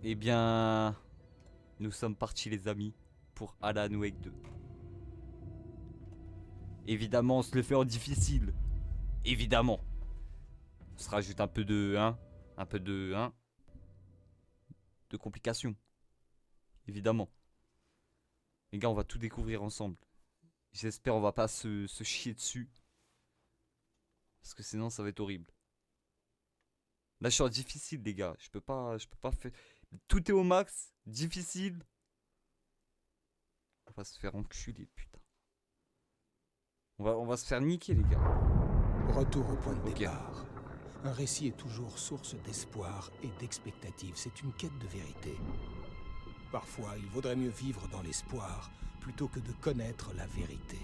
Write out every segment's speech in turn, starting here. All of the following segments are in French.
Eh bien... Nous sommes partis les amis pour Alan Wake 2. Évidemment on se le fait en difficile. Évidemment. On se rajoute un peu de... un peu de... de complications. Évidemment. Les gars on va tout découvrir ensemble. J'espère on va pas se chier dessus. Parce que sinon ça va être horrible. Là je suis en difficile les gars. Je peux pas faire... Tout est au max. Difficile. On va se faire enculer putain. On va se faire niquer les gars. Retour au point de Ok. départ. Un récit est toujours source d'espoir et d'expectative. C'est une quête de vérité. Parfois, il vaudrait mieux vivre dans l'espoir plutôt que de connaître la vérité.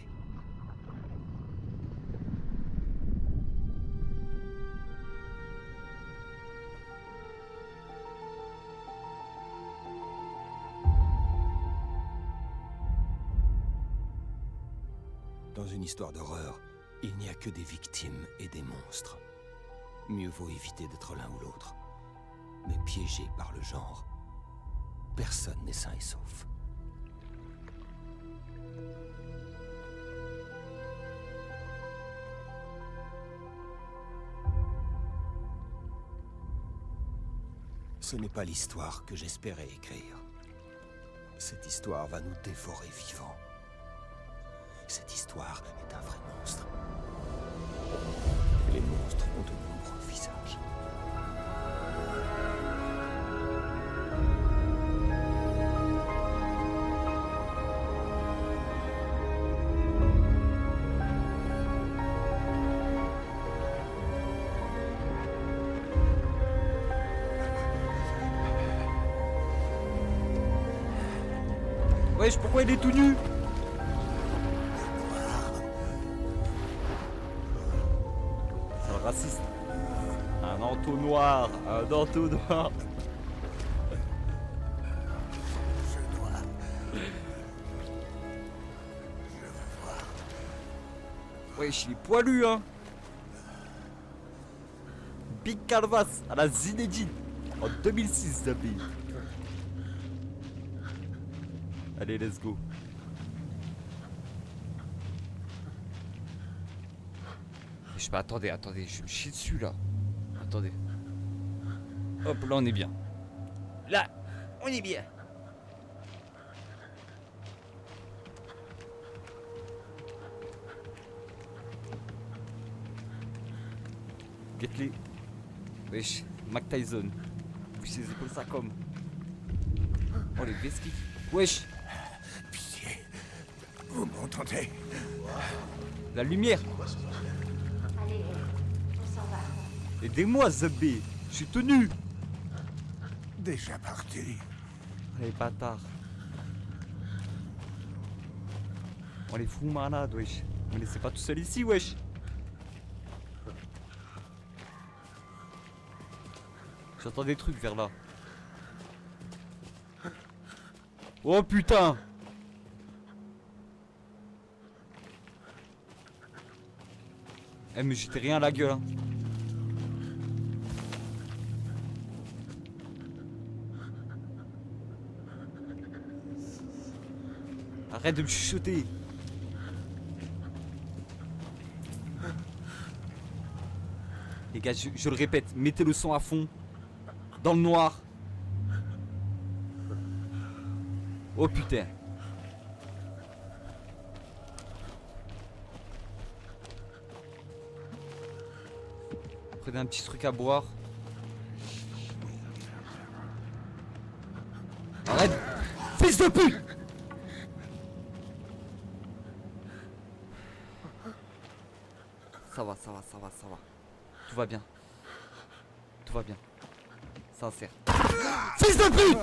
Dans une histoire d'horreur, il n'y a que des victimes et des monstres. Mieux vaut éviter d'être l'un ou l'autre. Mais piégé par le genre, personne n'est sain et sauf. Ce n'est pas l'histoire que j'espérais écrire. Cette histoire va nous dévorer vivants. Cette histoire est un vrai monstre. Et les monstres ont de nombreux visages. Wesh, pourquoi il est tout nu? C'est le raciste. Un entonnoir, un entonnoir. Wesh, il est poilu hein. Big Canvas à la Zinedine en 2006 Zabi. Allez, let's go. Je sais pas, attendez, je me chie dessus là. Attendez. Hop, là on est bien. Là, on est bien. Get-les. Wesh, Mac Tyson. Puis ses épaules ça comme. Oh les vesquilles. Wesh. Pitié, vous m'entendez? La lumière. Allez, on s'en va. Aidez-moi Zabé. Je suis tenu. Déjà parti. Les bâtards. On les fout malades wesh. Me laissez pas tout seul ici wesh. J'entends des trucs vers là. Oh putain. Eh mais j'étais rien à la gueule hein. Arrête de me chuchoter. Les gars, je le répète, mettez le son à fond. Dans le noir. Oh putain. Prenez un petit truc à boire. Arrête. Fils de pute. Ça va. Tout va bien. Tout va bien. Sincère. Fils de pute.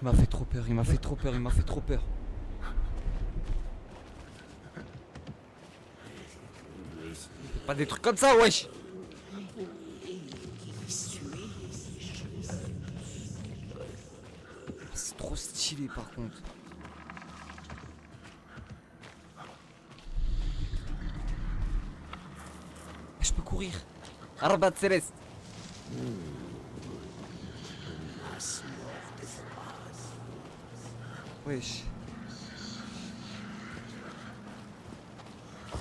Il m'a fait trop peur, il m'a fait trop peur. Fais pas des trucs comme ça, wesh. C'est trop stylé par contre. je peux courir. Arbat Céleste. Wesh.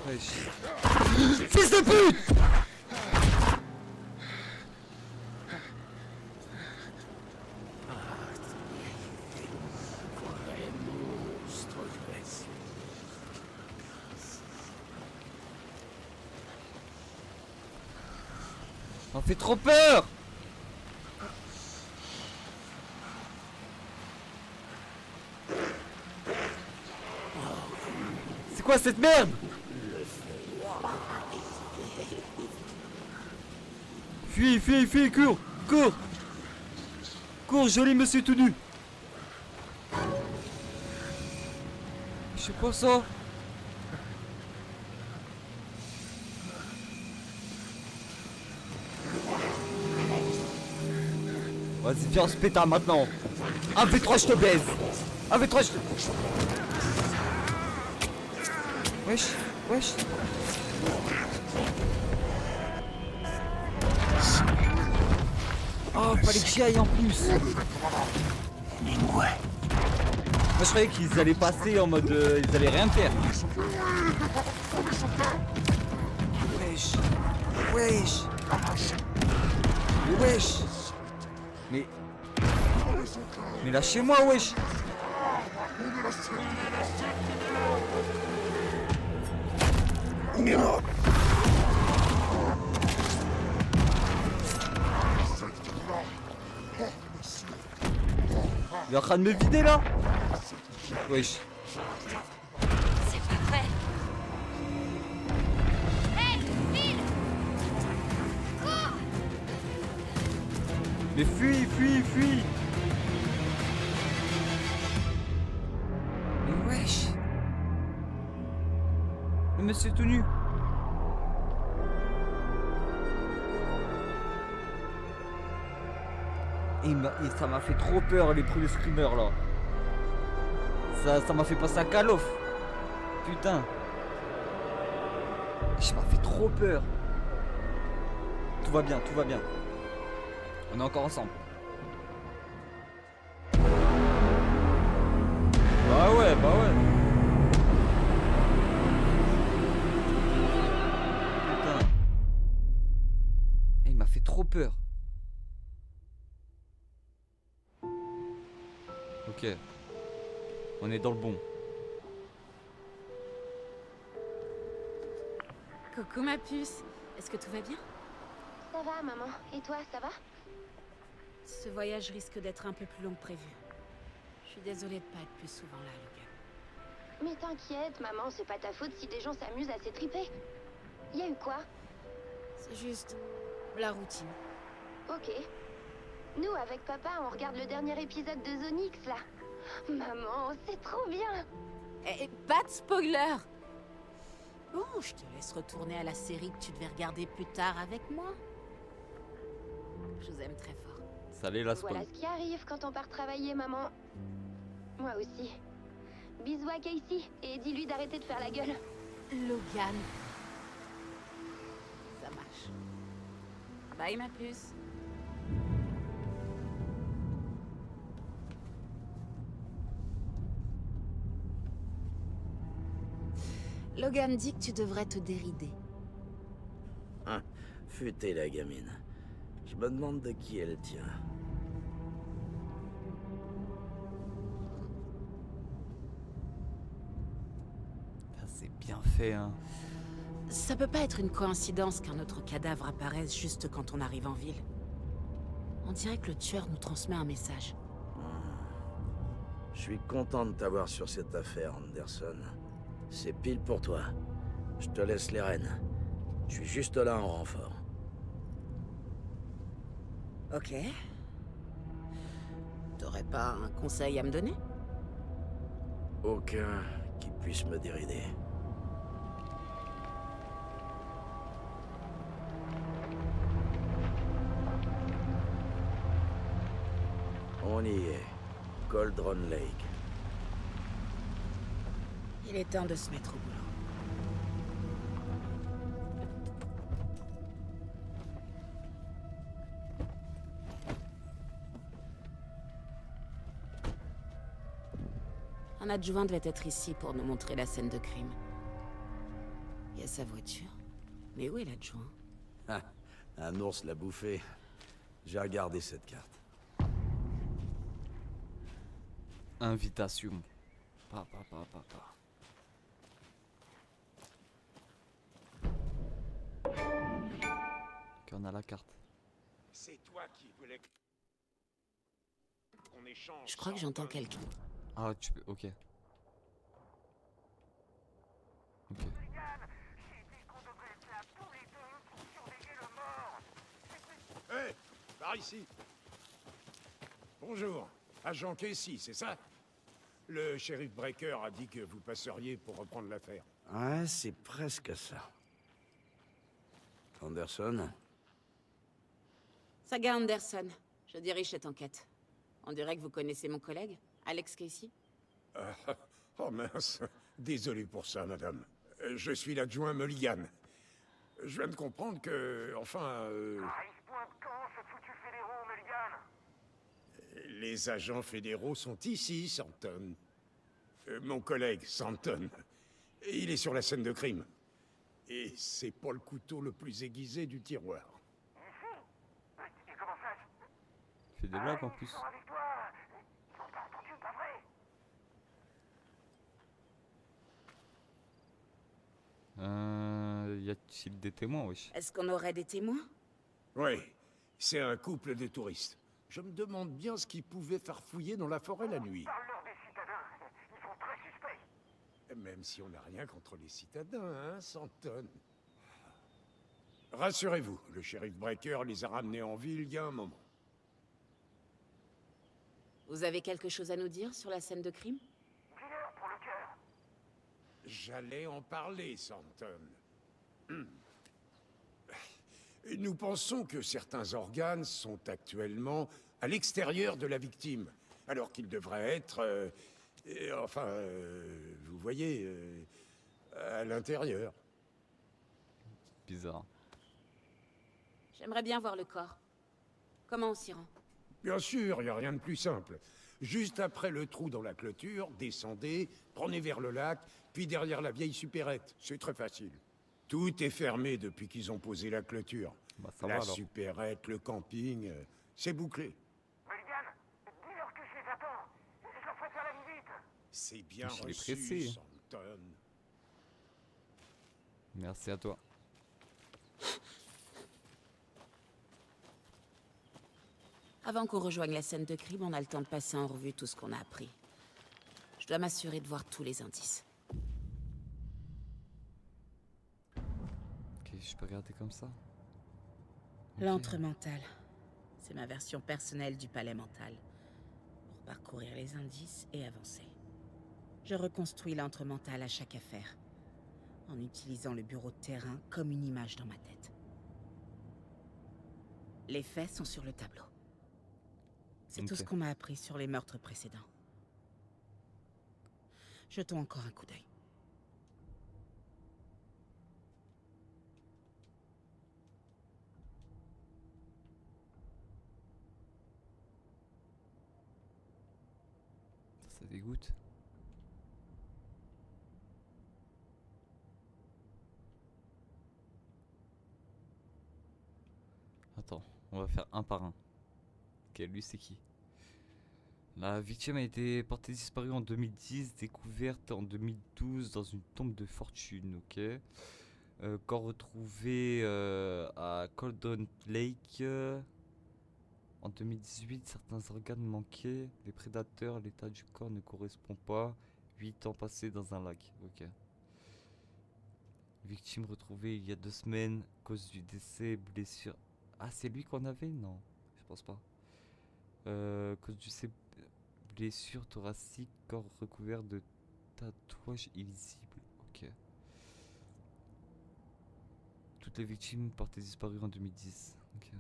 Wesh. Fils de pute! On fait trop peur! C'est quoi cette merde? Fuis, fuis, fuis, cours! Cours! Cours, joli monsieur tout nu! Je sais pas ça! Vas-y, viens, on se péta maintenant. 1v3, je te baise. 1v3, je te... Wesh, wesh. Oh, fallait que j'y aille en plus. Moi, je croyais qu'ils allaient passer en mode... ils allaient rien faire. Wesh. Wesh. Wesh. Mais lâchez-moi, wesh. Il est en train de me vider là. Wesh. C'est pas vrai. Hé, file! Cours! Mais fuis, fuis, fuis. Mais wesh. Le monsieur tout nu. Et ça m'a fait trop peur les premiers screamers là. Ça m'a fait passer à Call of. Putain. Ça m'a fait trop peur. Tout va bien, tout va bien. On est encore ensemble. Bah ouais, bah ouais. Putain. Il m'a fait trop peur. Ok. On est dans le bon. Coucou ma puce, est-ce que tout va bien? Ça va, maman. Et toi, ça va? Ce voyage risque d'être un peu plus long que prévu. Je suis désolée de pas être plus souvent là, Logan. Mais t'inquiète, maman, c'est pas ta faute si des gens s'amusent à s'étriper. Y a eu quoi? C'est juste la routine. Ok. Nous, avec papa, on regarde le dernier épisode de Zonix, là. Maman, c'est trop bien! Eh, pas de spoiler! Bon, je te laisse retourner à la série que tu devais regarder plus tard avec moi. Je vous aime très fort. Salut la Voilà ce qui arrive quand on part travailler, maman. Moi aussi. Bisous à Casey et dis-lui d'arrêter de faire la gueule. Logan. Ça marche. Bye ma puce. Logan dit que tu devrais te dérider. Hein, futée la gamine. Je me demande de qui elle tient. C'est bien fait, hein. Ça peut pas être une coïncidence qu'un autre cadavre apparaisse juste quand on arrive en ville. On dirait que le tueur nous transmet un message. Je suis content de t'avoir sur cette affaire, Anderson. C'est pile pour toi. Je te laisse les rênes. Je suis juste là en renfort. Ok. T'aurais pas un conseil à me donner? Aucun qui puisse me dérider. On y est. Cauldron Lake. Il est temps de se mettre au boulot. Un adjoint devait être ici pour nous montrer la scène de crime. Il y a sa voiture. Mais où est l'adjoint? Ah, un ours l'a bouffé. J'ai regardé cette carte. Invitation. Pa. Ok, on a la carte. C'est toi qui voulais qu'on échange. Je crois que j'entends quelqu'un. Ah, tu peux. Ok. Ok. Hé, par ici. Bonjour, agent Casey, c'est ça? Le shérif Breaker a dit que vous passeriez pour reprendre l'affaire. Ouais, c'est presque ça. Anderson? Saga Anderson. Je dirige cette enquête. On dirait que vous connaissez mon collègue, Alex Casey. Oh mince, désolé pour ça, madame. Je suis l'adjoint Mulligan. Je viens de comprendre que, enfin... Les agents fédéraux sont ici, Santon. Mon collègue, Santon. Il est sur la scène de crime. Et c'est pas le couteau le plus aiguisé du tiroir. Fais des blagues en plus. Y a-t-il des témoins, wesh? Est-ce qu'on aurait des témoins? Oui, c'est un couple de touristes. Je me demande bien ce qu'ils pouvaient farfouiller dans la forêt la nuit. Même si on n'a rien contre les citadins, hein, Santon. Rassurez-vous, le shérif Breaker les a ramenés en ville il y a un moment. Vous avez quelque chose à nous dire sur la scène de crime? J'allais en parler, Santon. Nous pensons que certains organes sont actuellement à l'extérieur de la victime, alors qu'ils devraient être, vous voyez, à l'intérieur. Bizarre. J'aimerais bien voir le corps. Comment on s'y rend? Bien sûr, il n'y a rien de plus simple. Juste après le trou dans la clôture, descendez, prenez vers le lac, puis derrière la vieille supérette. C'est très facile. Tout est fermé depuis qu'ils ont posé la clôture. Bah, ça La va alors. supérette, le camping, c'est bouclé. C'est bien Je l'ai reçu, pressé. Santon. Merci à toi. Avant qu'on rejoigne la scène de crime, on a le temps de passer en revue tout ce qu'on a appris. Je dois m'assurer de voir tous les indices. Ok, je peux regarder comme ça. Ok. L'antre mental. C'est ma version personnelle du palais mental. Pour parcourir les indices et avancer. Je reconstruis l'antre mental à chaque affaire. En utilisant le bureau de terrain comme une image dans ma tête. Les faits sont sur le tableau. C'est tout Ok. ce qu'on m'a appris sur les meurtres précédents. Jetons encore un coup d'œil. Ça dégoûte. Attends, on va faire un par un. Ok, lui c'est qui? La victime a été portée disparue en 2010, découverte en 2012 dans une tombe de fortune, ok. Corps retrouvé à Coldon Lake. En 2018, certains organes manquaient. Les prédateurs, l'état du corps ne correspond pas. 8 ans passés dans un lac, ok. Victime retrouvée il y a 2 semaines, cause du décès, blessure. Ah, c'est lui qu'on avait? Non, je pense pas. Cause du décès, blessure thoracique, corps recouvert de tatouages illisibles. Ok. Toutes les victimes portées disparues en 2010. Ok.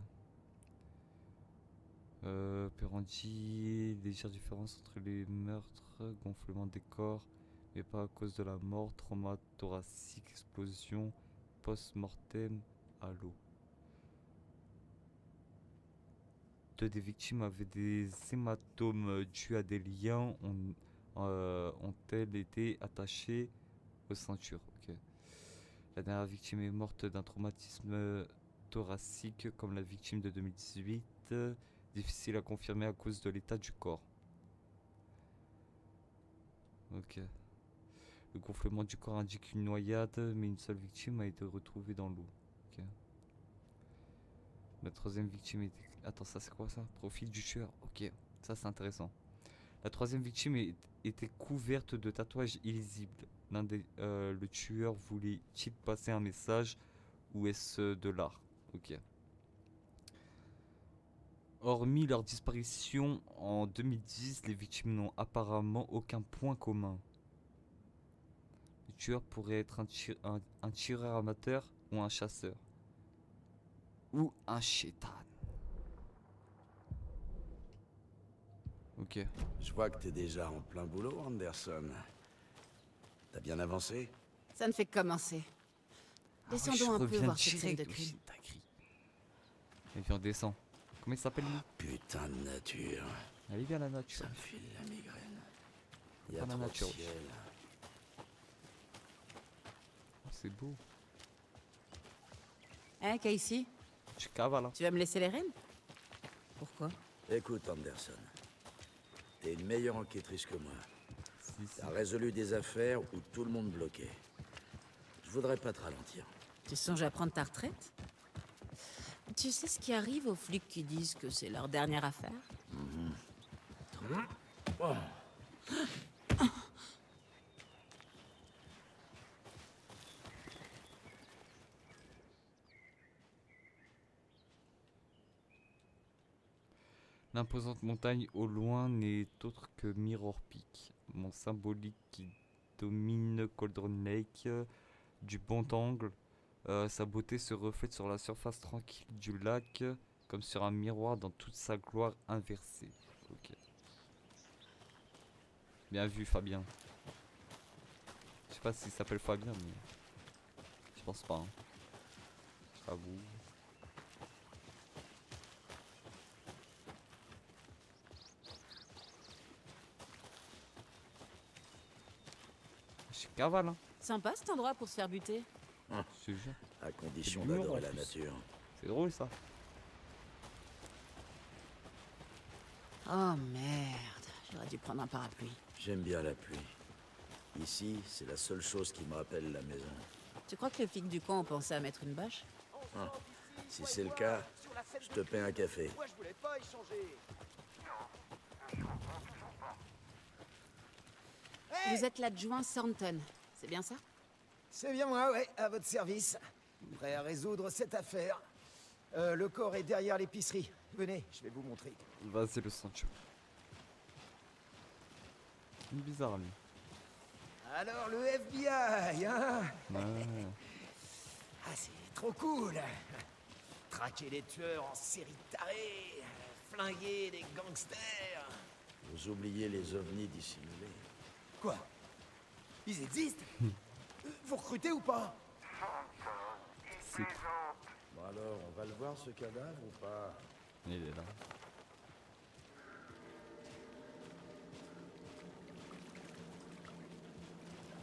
Perandi, légère différence entre les meurtres, gonflement des corps, mais pas à cause de la mort, trauma thoracique, explosion, post-mortem à l'eau. 2 des victimes avaient des hématomes dus à des liens ont-elles été attachées aux ceintures. Ok. La dernière victime est morte d'un traumatisme thoracique comme la victime de 2018. Difficile à confirmer à cause de l'état du corps. Ok. Le gonflement du corps indique une noyade, mais une seule victime a été retrouvée dans l'eau. Ok. La troisième victime était... Attends, ça c'est quoi ça? Profil du tueur. Ok, ça c'est intéressant. La troisième victime était couverte de tatouages illisibles. Le tueur voulait-il passer un message ou est-ce de l'art? Ok. Hormis leur disparition en 2010, les victimes n'ont apparemment aucun point commun. Le tueur pourrait être un tireur amateur ou un chasseur. Ou un chétan. Ok. Je vois que t'es déjà en plein boulot, Anderson. T'as bien avancé? Ça ne fait que commencer. Descendons un peu voir cette scène de crime. Et puis on descend. Comment il s'appelle lui? Putain de nature. Elle est bien la nature. Ça me file la migraine. Il y a Pas la trop de nature. ciel. Oh, c'est beau. Hein, Casey? Tu cavales là. Tu vas me laisser les rênes? Pourquoi? Écoute, Anderson. T'es une meilleure enquêtrice que moi. Si. T'as résolu des affaires où tout le monde bloquait. Je voudrais pas te ralentir. Tu songes à prendre ta retraite? Tu sais ce qui arrive aux flics qui disent que c'est leur dernière affaire? Oh. L'imposante montagne au loin n'est autre que Mirror Peak, mont symbolique qui domine Cauldron Lake du bon angle. Sa beauté se reflète sur la surface tranquille du lac, comme sur un miroir dans toute sa gloire inversée. Ok. Bien vu, Fabien. Je sais pas s'il s'appelle Fabien, mais je pense pas. Hein. J'avoue. Je suis cavale, hein. Sympa cet endroit pour se faire buter. Je te jure. À condition C'est de l'humour, d'adorer en la plus. nature. C'est drôle ça. Oh merde, j'aurais dû prendre un parapluie. J'aime bien la pluie. Ici, c'est la seule chose qui me rappelle la maison. Tu crois que les flics du coin ont pensé à mettre une bâche? Si c'est le cas, je te paie un café. Moi, je voulais pas échanger. Vous êtes l'adjoint Thornton, c'est bien ça? C'est bien moi, ouais, à votre service. Prêt à résoudre cette affaire. Le corps est derrière l'épicerie. Venez, je vais vous montrer. Vas-y, le ceinture. Bizarre, lui. Alors, le FBI, hein? Ouais. Ah, c'est trop cool. Traquer les tueurs en série tarée, flinguer les gangsters. Vous oubliez les ovnis dissimulés. Quoi? Ils existent? Vous recrutez ou pas? C'est... Bon alors, on va le voir ce cadavre ou pas? Il est là.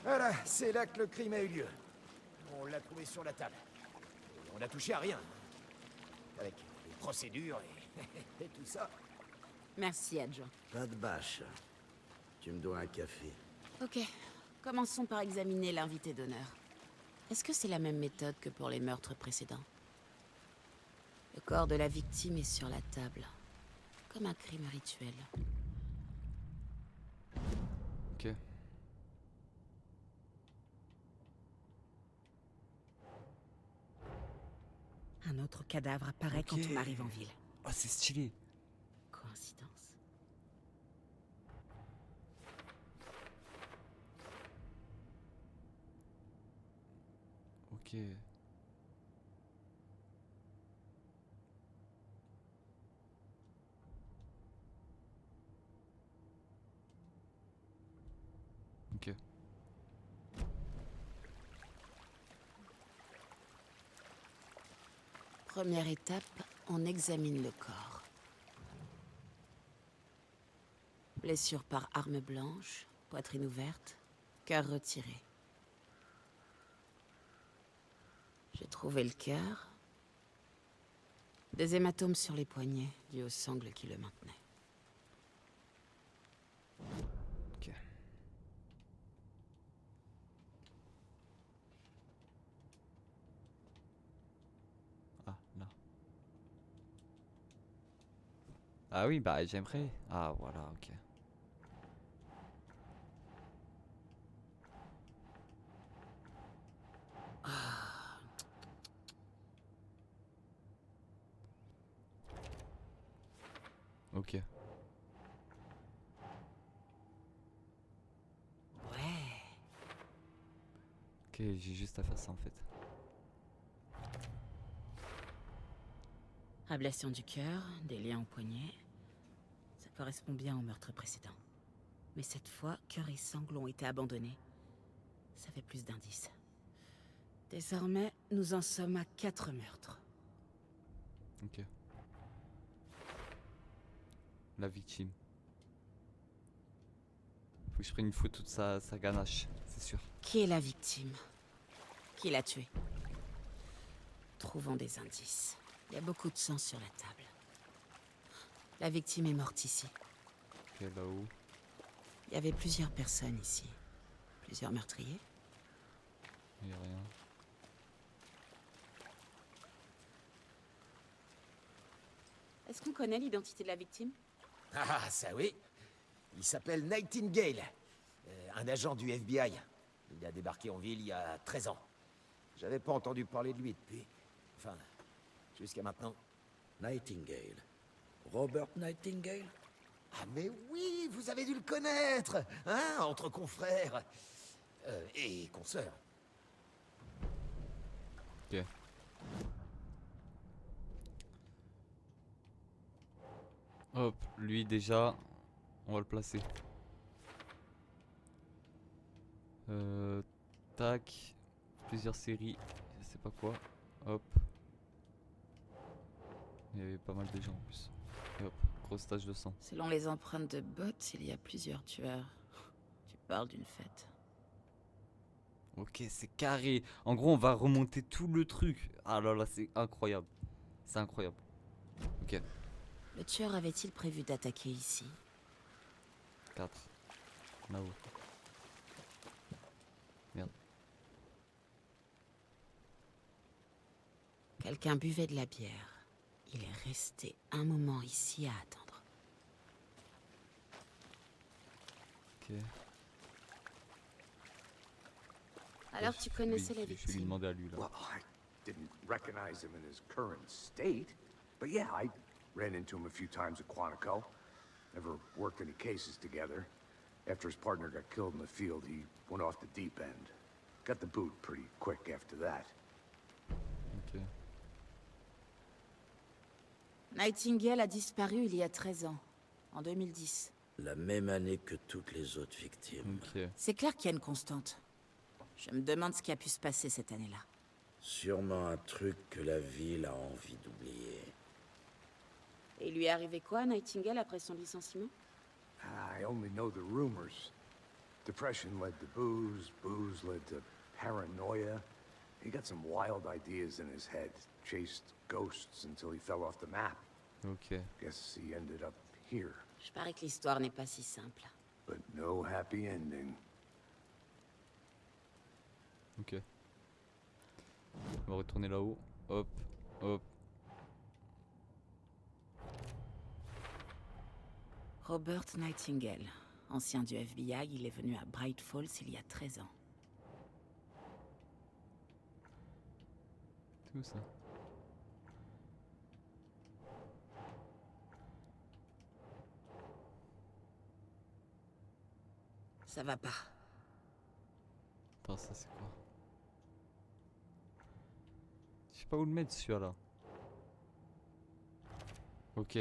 Voilà, c'est là que le crime a eu lieu. On l'a trouvé sur la table. On n'a touché à rien. Avec les procédures et tout ça. Merci, adjoint. Pas de bâche. Tu me dois un café. Ok, commençons par examiner l'invité d'honneur. Est-ce que c'est la même méthode que pour les meurtres précédents? Le corps de la victime est sur la table, comme un crime rituel. Ok. Un autre cadavre apparaît Ok. quand on arrive en ville. Ah, c'est stylé. Coïncidence. Ok. Ok. Première étape, on examine le corps. Blessure par arme blanche, Poitrine ouverte, cœur retiré. J'ai trouvé le cœur. Des hématomes sur les poignets, dus au sangle qui le maintenait. Ok. Ah, là. Ah oui, bah j'aimerais. Ah, voilà, ok. Ok. Ouais. Ok, j'ai juste à faire ça en fait. Ablation du cœur, des liens au poignet. Ça correspond bien au meurtre précédent. Mais cette fois, cœur et sangles ont été abandonnés. Ça fait plus d'indices. Désormais, nous en sommes à 4 meurtres. Ok. La victime. Faut que je prenne une photo de sa ganache, c'est sûr. Qui est la victime? Qui l'a tué? Trouvons des indices. Il y a beaucoup de sang sur la table. La victime est morte ici. Ok, là-haut. Il y avait plusieurs personnes ici. Plusieurs meurtriers. Il y a rien. Est-ce qu'on connaît l'identité de la victime? Ah, ça oui. Il s'appelle Nightingale. Un agent du FBI. Il a débarqué en ville il y a 13 ans. J'avais pas entendu parler de lui depuis. Enfin, jusqu'à maintenant. Nightingale. Robert Nightingale? Ah mais oui, vous avez dû le connaître, hein, entre confrères. Et consoeurs. Ok. Hop, lui déjà, on va le placer. Tac. Plusieurs séries, je sais pas quoi. Hop. Il y avait pas mal de gens en plus. Et hop, grosse tache de sang. Selon les empreintes de bottes, il y a plusieurs tueurs. Tu parles d'une fête. Ok, c'est carré. En gros, on va remonter tout le truc. Ah là là, c'est incroyable. C'est incroyable. Ok, Le tueur avait-il prévu d'attaquer ici? 4. Là-haut. Merde. Quelqu'un buvait de la bière. Il est resté un moment ici à attendre. Ok. Alors tu connaissais la Je vais lui victime? demander à lui là. Well, I didn't recognize him in his current state, but yeah, I ran into him a few times at Quantico. Never worked any cases together. After his partner got killed in the field, he went off the deep end. Got the boot pretty quick after that. Ok. Nightingale a disparu il y a 13 ans, en 2010. La même année que toutes les autres victimes. Ok. C'est clair qu'il y a une constante. Je me demande ce qui a pu se passer cette année-là. Sûrement un truc que la ville a envie d'oublier. Et il lui est arrivé quoi à Nightingale après son licenciement? I only know the rumors. Depression led to booze, booze led to paranoia. He got some wild ideas in his head, chased ghosts until he fell off the map. Ok. Guess he ended up here, Je parie que l'histoire n'est pas si simple. but no happy ending. Ok. On va retourner là-haut. Hop. Hop. Robert Nightingale, ancien du FBI, il est venu à Bright Falls il y a 13 ans. C'est où ça? Ça va pas. Attends, ça c'est quoi? Je sais pas où le mettre celui-là. Ok.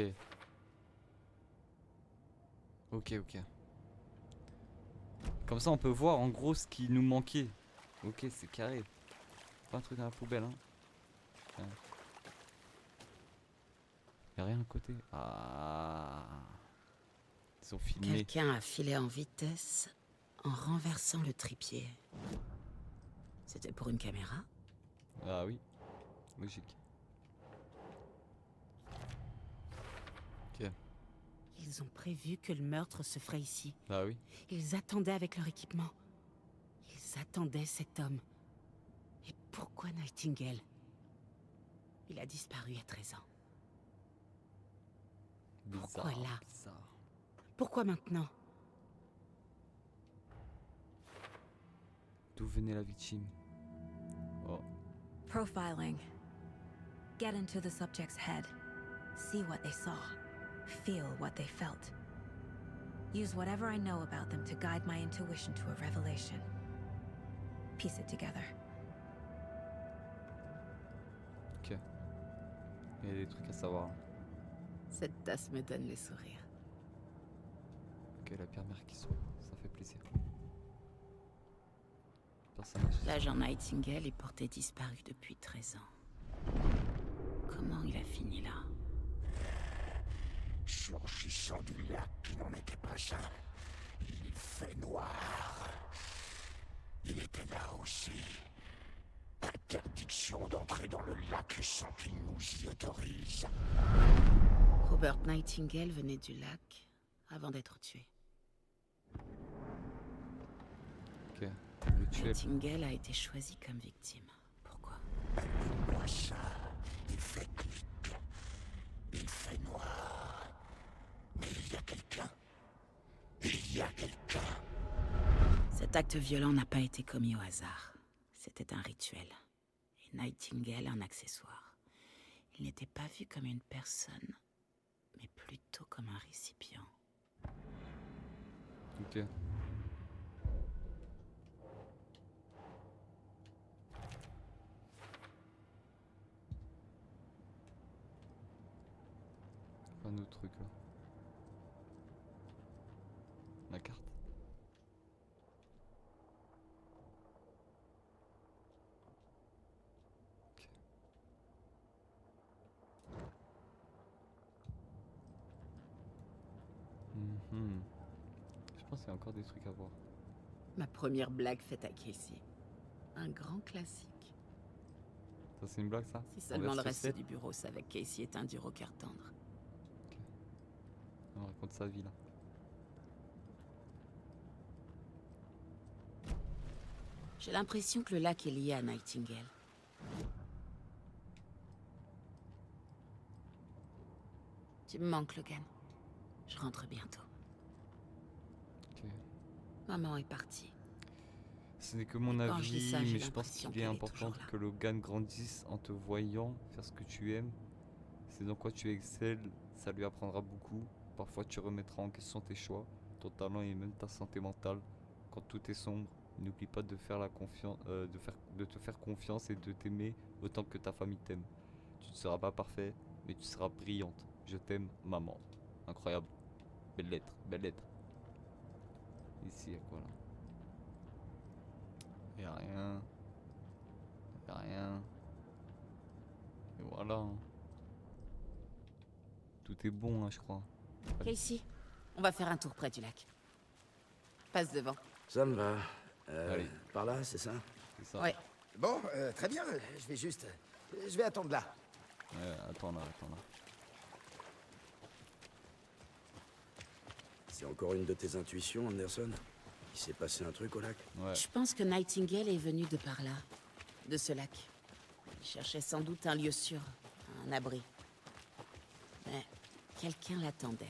Ok, ok. Comme ça on peut voir en gros ce qui nous manquait. Ok, c'est carré. Pas un truc dans la poubelle, hein. Tiens. Y'a rien à côté. Ah. Ils ont filmé. Quelqu'un a filé en vitesse en renversant le trépied. C'était pour une caméra? Ah oui, logique. Ok, Ils ont prévu que le meurtre se ferait ici. bah oui. Ils attendaient avec leur équipement. Ils attendaient cet homme. Et pourquoi Nightingale? Il a disparu à 13 ans. Pourquoi Bizarre, là? bizarre. Pourquoi maintenant? D'où venait la victime? Oh, Profiling. Get into the subject's head. See what they saw. Feel what they felt. Use whatever I know about them to guide my intuition to a revelation. Piece it together. ok. Il y a des trucs à savoir. Cette tasse me donne le sourire. Ok, la pierre mère qui s'ouvre, ça fait plaisir. Personnage. L'agent Nightingale est porté disparu depuis 13 ans. Comment il a fini là? Surgissant du lac qui n'en était pas un, il fait noir. Il était là aussi. Interdiction d'entrer dans le lac sans qu'il nous y autorise. Robert Nightingale venait du lac avant d'être tué. Ok, le tuer. Nightingale a été choisi comme victime. Pourquoi? Moi ça, il fait clic. Il fait noir. Mais il y a quelqu'un. Il y a quelqu'un. Cet acte violent n'a pas été commis au hasard. C'était un rituel. Et Nightingale un accessoire. Il n'était pas vu comme une personne, mais plutôt comme un récipient. Ok. Un autre truc là. La carte. Ok. Mhm. Je pense qu'il y a encore des trucs à voir. Ma première blague faite à Casey. Un grand classique. Ça c'est une blague ça? Si seulement le Envers reste Sucette du bureau savait que Casey est un dur au cœur tendre. On raconte sa vie là. J'ai l'impression que le lac est lié à Nightingale. Tu me manques, Logan. Je rentre bientôt. Ok. Maman est partie. Ce n'est que mon Quand je dis avis, ça, j'ai mais je pense l'impression qu'il est qu'elle est important toujours là. que Logan grandisse en te voyant faire ce que tu aimes. C'est dans quoi tu excelles, ça lui apprendra beaucoup. Parfois tu remettras en question tes choix, ton talent et même ta santé mentale. Quand tout est sombre, n'oublie pas de faire la confiance, de te faire confiance et de t'aimer autant que ta famille t'aime. Tu ne seras pas parfait, mais tu seras brillante. Je t'aime, maman. Incroyable. Belle lettre, belle lettre. Ici, il y a quoi là? Y'a rien. Y'a rien. Et voilà. Hein. Tout est bon, hein, je crois. Casey, on va faire un tour près du lac. Passe devant. Ça me va. Allez. Par là, c'est ça? C'est ça. Ouais. Bon, très bien, je vais juste... Je vais attendre là. Ouais, attends là, attends là. C'est encore une de tes intuitions, Anderson? Il s'est passé un truc au lac? Ouais. Je pense que Nightingale est venu de par là, de ce lac. Il cherchait sans doute un lieu sûr, un abri. Mais quelqu'un l'attendait.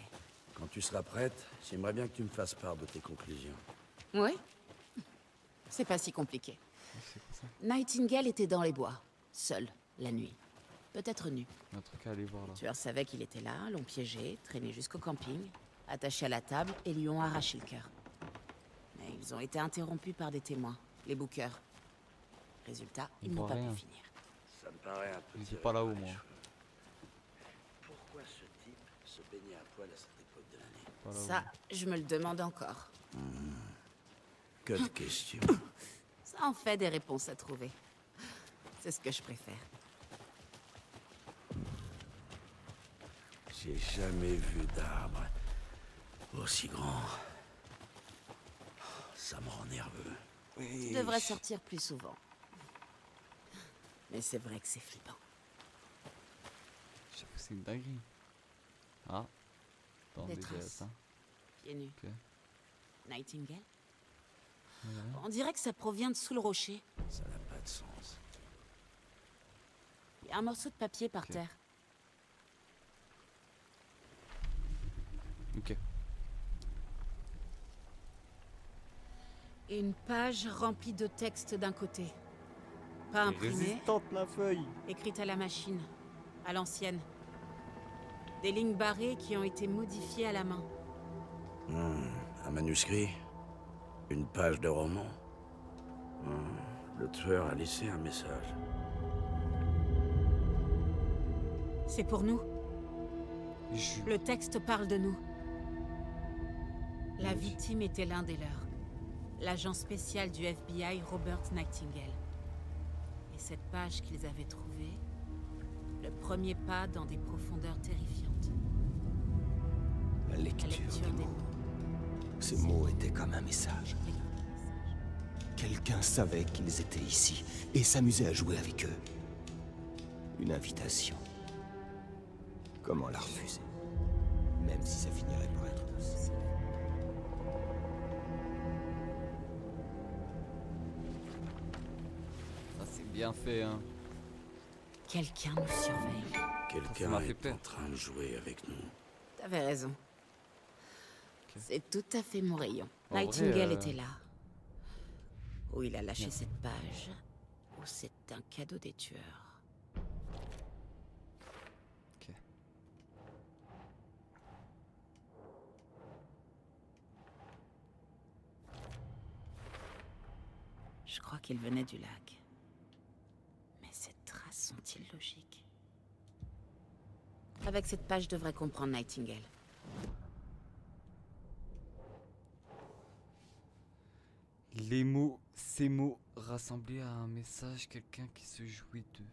Quand tu seras prête, j'aimerais bien que tu me fasses part de tes conclusions. Oui. C'est pas si compliqué. C'est quoi ça? Nightingale était dans les bois, seul, la nuit. Peut-être nu. Un truc à aller voir là. Les tueurs savaient qu'il était là, l'ont piégé, traîné jusqu'au camping, attaché à la table et lui ont arraché le cœur. Mais ils ont été interrompus par des témoins, les bookers. Résultat, Ils ils n'ont voient pas rien. pu finir. Ça me paraît un peu... Ils étaient tiré pas par là-haut, les moi. cheveux. Pourquoi ce type se baignait à poil à cette époque de l'année? Voilà, Ça, je me le demande encore. Que de questions. Ça en fait des réponses à trouver. C'est ce que je préfère. J'ai jamais vu d'arbre aussi grand. Ça me rend nerveux. Tu devrais sortir plus souvent. Mais c'est vrai que c'est flippant. J'avoue que c'est une dinguerie. Ah. Attends, Des déjà traces. ça. Pieds nus. Ok. Nightingale? Ouais. On dirait que ça provient de sous le rocher. Ça n'a pas de sens. Il y a un morceau de papier par Ok. terre. Ok. Une page remplie de texte d'un côté. Pas imprimée, Résistante la feuille. écrite à la machine, à l'ancienne. Des lignes barrées qui ont été modifiées à la main. Un manuscrit? Une page de roman? Le tueur a laissé un message. C'est pour nous. Le texte parle de nous. La Oui. victime était l'un des leurs. L'agent spécial du FBI, Robert Nightingale. Et cette page qu'ils avaient trouvée, le premier pas dans des profondeurs terrifiantes. La La lecture lecture des des mots. mots. Ces mots étaient comme un message. Des messages. Quelqu'un savait qu'ils étaient ici et s'amusait à jouer avec eux. Une invitation. Comment la refuser? Même si ça finirait par être douce. Ça c'est bien fait hein. Quelqu'un nous surveille. Quelqu'un m'a fait est peur. en train de jouer avec nous. T'avais raison. C'est tout à fait mon rayon. En vrai, Nightingale était là. Ou il a lâché Merde. cette page, ou c'est un cadeau des tueurs. Ok. Je crois qu'il venait du lac. Mais ces traces sont-ils logiques? Avec cette page, je devrais comprendre Nightingale. Les mots, ces mots rassemblés à un message, quelqu'un qui se jouait d'eux.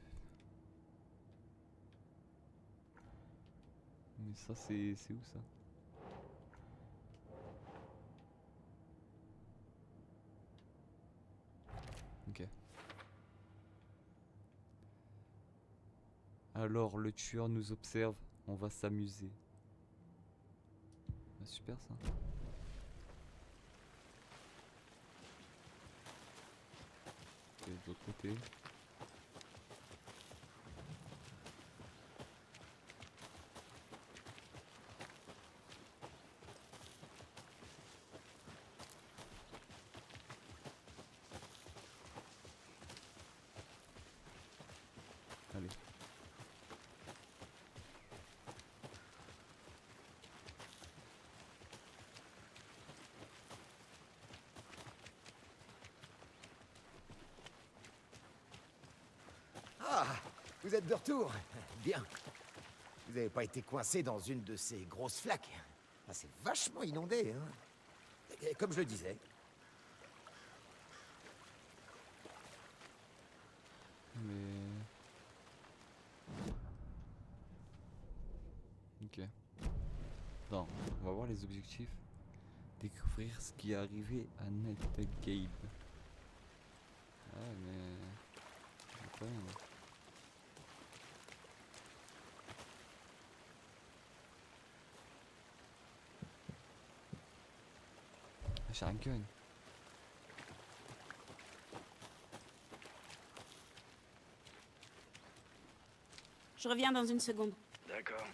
Mais ça c'est où ça? Ok. Alors le tueur nous observe, on va s'amuser. Ah, super ça. Et de l'autre côté. Allez. Ah, vous êtes de retour. Bien. Vous n'avez pas été coincé dans une de ces grosses flaques. Ah, c'est vachement inondé, hein. Et comme je le disais. Mais... Ok. Non, on va voir les objectifs. Découvrir ce qui est arrivé à Nightingale. Ouais, mais... Quand même. Ah, j'ai un gun. Je reviens dans une seconde. D'accord.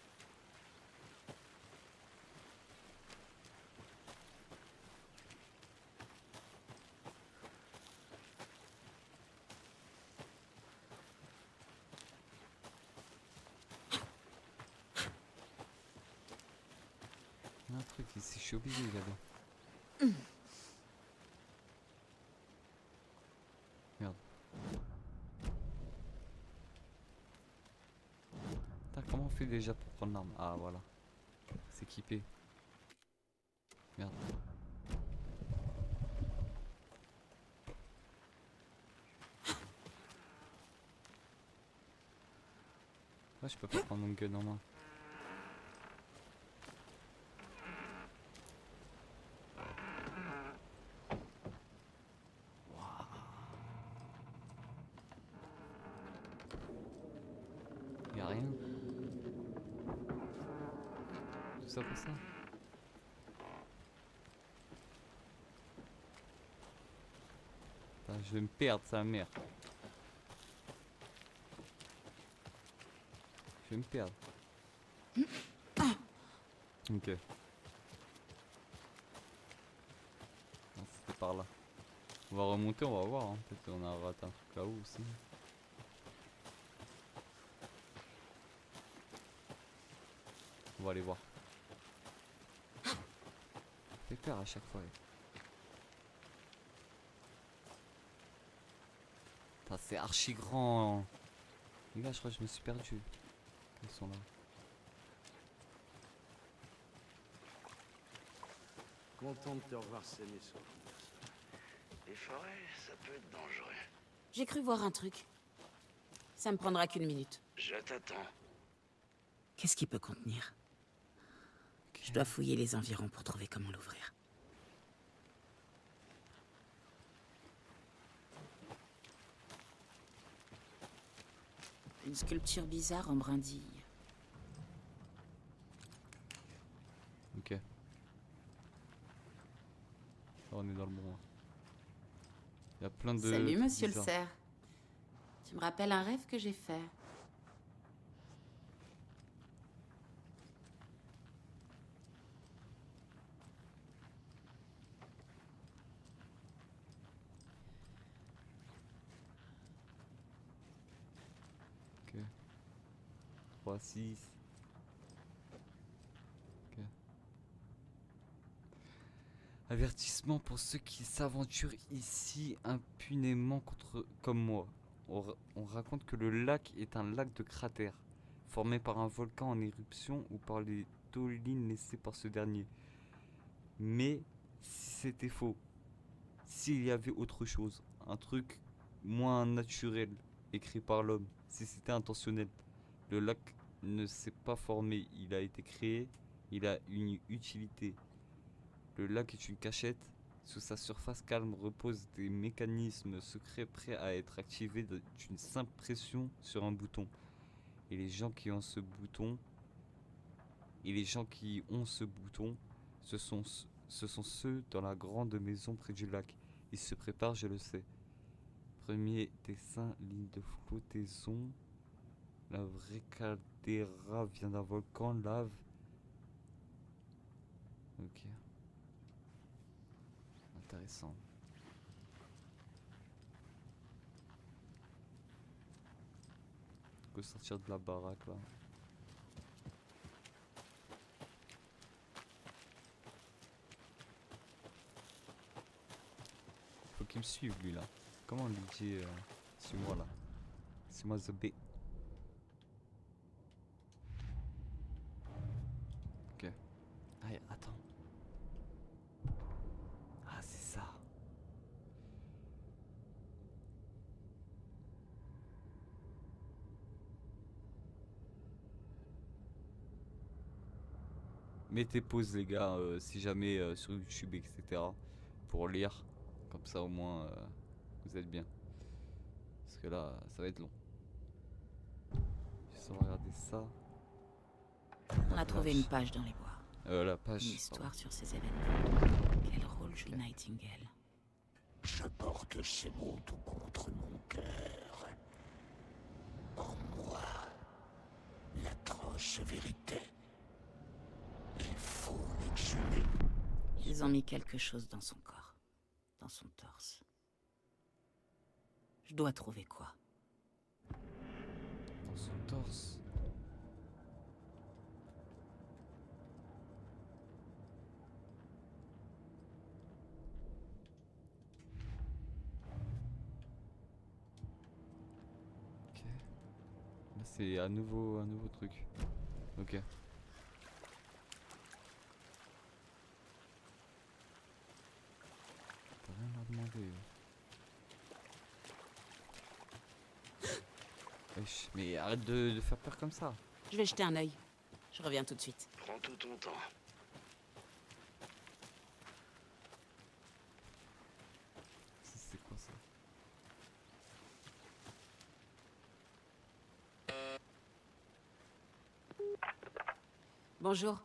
Il y a un truc ici, je suis obligé d'y aller. Merde. Putain, comment on fait déjà pour prendre l'arme? Ah voilà. S'équiper. Merde. Ouais, je peux pas prendre mon gun en main. rien. Tout ça pour ça. Putain, je vais me perdre, sa mère. Je vais me perdre. Ok. Non, c'était par là. On va remonter, on va voir. Hein. Peut-être qu'on a raté un truc là-haut aussi. On va aller voir. Ça fait peur à chaque fois. Putain, c'est archi grand. Les gars, je crois que je me suis perdu. Ils sont là. Content de te revoir saigner sur les forêts, ça peut être dangereux. J'ai cru voir un truc. Ça me prendra qu'une minute. Je t'attends. Qu'est-ce qui peut contenir? Je dois fouiller les environs pour trouver comment l'ouvrir. Une sculpture bizarre en brindille. Ok. Là, on est dans le bon. Il y a plein de... Salut, monsieur le bizarres. cerf. Tu me rappelles un rêve que j'ai fait. Ok. 3, 6. Ok. Avertissement pour ceux qui s'aventurent ici impunément comme moi. On raconte que le lac est un lac de cratères, formé par un volcan en éruption ou par les tholines laissées par ce dernier. Mais si c'était faux, s'il y avait autre chose, un truc moins naturel, écrit par l'homme, si c'était intentionnel, le lac ne s'est pas formé, il a été créé, il a une utilité. Le lac est une cachette. Sous sa surface calme reposent des mécanismes secrets prêts à être activés d'une simple pression sur un bouton. Et les gens qui ont ce bouton, ce sont ceux dans la grande maison près du lac. Ils se préparent, je le sais. Premier dessin, ligne de flottaison. La vraie caldeira vient d'un volcan, lave. Ok. Intéressant. Faut sortir de la baraque là. Faut qu'il me suive lui là. Comment on lui dit suis-moi là. Suis-moi the B. Ok. Allez, attends. Ah c'est ça. Mettez pause les gars si jamais sur YouTube etc. pour lire. Comme ça au moins vous êtes bien. Parce que là ça va être long. Juste regarder ça. On a trouvé une page dans les bois. La page. Une histoire sur ces événements. Quel rôle joue Nightingale? Je porte ces mots tout contre mon cœur. En moi, l'atroce vérité. Il faut l'exhumer. Ils ont mis quelque chose dans son corps. Dans son torse. Je dois trouver quoi? Dans son torse. Ok. Là c'est un nouveau truc. Ok. T'as rien à demander. Wesh, mais arrête de faire peur comme ça. Je vais jeter un œil. Je reviens tout de suite. Prends tout ton temps. C'est quoi ça? Bonjour.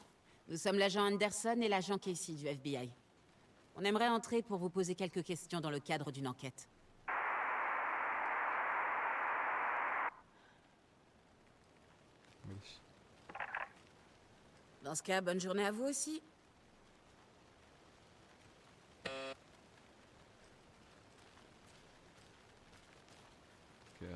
Nous sommes l'agent Anderson et l'agent Casey du FBI. On aimerait entrer pour vous poser quelques questions dans le cadre d'une enquête. Wesh. Dans ce cas, bonne journée à vous aussi. Ok, rien.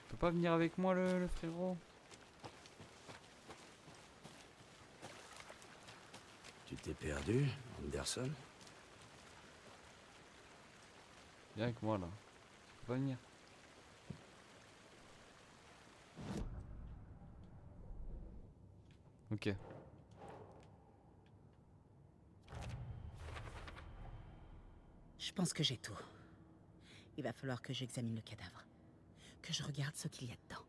Tu peux pas venir avec moi le frérot? Tu t'es perdu, Anderson? Viens avec moi là. Tu peux pas venir. Ok. Je pense que j'ai tout. Il va falloir que j'examine le cadavre. Que je regarde ce qu'il y a dedans.